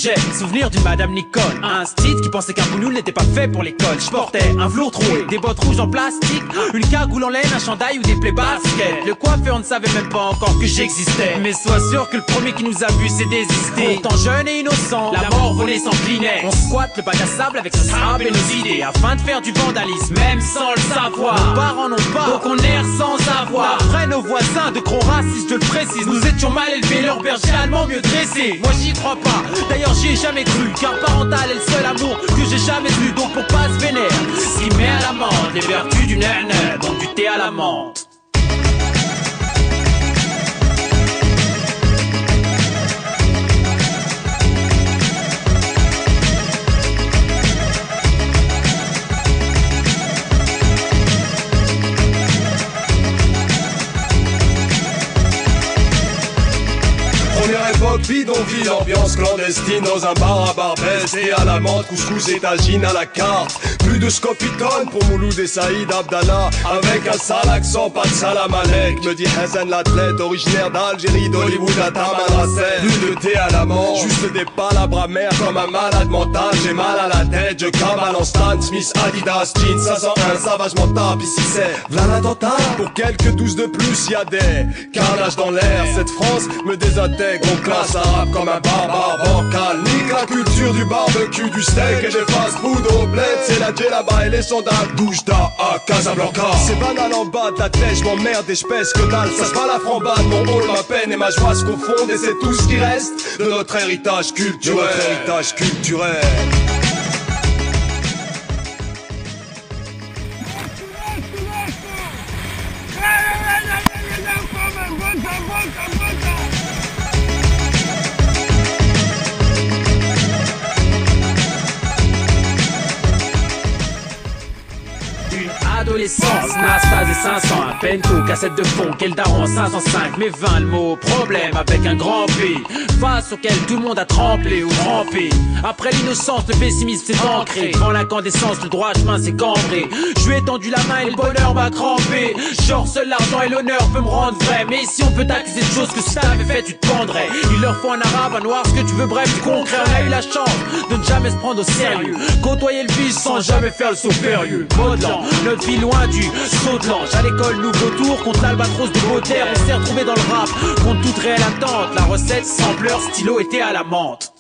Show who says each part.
Speaker 1: J'ai souvenir d'une madame Nicole, un street qui pensait qu'un boulot n'était pas fait pour l'école. Je portais un velours troué, des bottes rouges en plastique, une cagoule en laine, un chandail ou des plaies baskets. Le coiffeur ne savait même pas encore que j'existais, mais sois sûr que le premier qui nous a vu s'est désisté. Pourtant jeune et innocent, la mort volée s'inclinait. On squatte le bac à sable avec ce sable et nos idées, afin de faire du vandalisme, même sans le savoir. Nos parents n'ont pas, donc on erre sans avoir. Après nos voisins de gros racistes, je le précise, nous étions mal élevés, leur berger allemand mieux dressé. Moi j'y crois pas, d'ailleurs j'y ai jamais cru, car parental est le seul amour que j'ai jamais vu. Donc pour pas se vénère, ce qui met à l'amende les vertus du nana, donc du thé à la menthe.
Speaker 2: Première époque, bidonville, ambiance clandestine dans un bar à Barbès et à la menthe, couscous et tagine à la carte. Plus de scopitone pour Mouloud et Saïd Abdallah, avec un sale accent, pas de salam alek, me dit Hassan l'athlète, originaire d'Algérie, d'Hollywood à Tamanrasset. Plus de thé à la menthe, juste des palabres amères comme un malade mental. J'ai mal à la tête, je cavale en Stan Smith, Adidas, jeans 501, savagement tape. Ici c'est v'là l'attentat. Pour quelques 12 de plus, y'a des carnages dans l'air. Cette France me désintègre, on classe arabe comme un barbare bancal. Nique la culture du barbecue, du steak et des fast-food au bled. C'est la djellaba et les sondages d'Oujda à Casablanca. C'est banal en bas de la tête, j'm'emmerde et j'pèse que dalle. Ça se bat la frambade, mon rôle, ma peine et ma joie se confondent. Et c'est tout ce qui reste de notre héritage culturel.
Speaker 1: Adolescence, Nastase et 500, un Pento, cassette de fond, quel daron 505, mais 20 le mot, problème avec un grand P, face auquel tout le monde a tremblé ou trempé. Après l'innocence, le pessimisme s'est ancré, devant l'incandescence, le droit chemin s'est cambré. Je lui ai tendu la main et le bonheur m'a crampé. Genre seul l'argent et l'honneur peut me rendre vrai, mais si on peut t'accuser de choses que si t'avais fait tu te pendrais. Il leur faut un arabe, un noir, ce que tu veux, bref, du concret. On a eu la chance de ne jamais se prendre au sérieux, côtoyer le vice sans jamais faire le saut furieux. Modelant, notre vie loin du saut de l'ange. À l'école, nouveau tour contre l'albatros de Baudelaire. On s'est retrouvé dans le rap contre toute réelle attente. La recette, sampleur, stylo était à la menthe.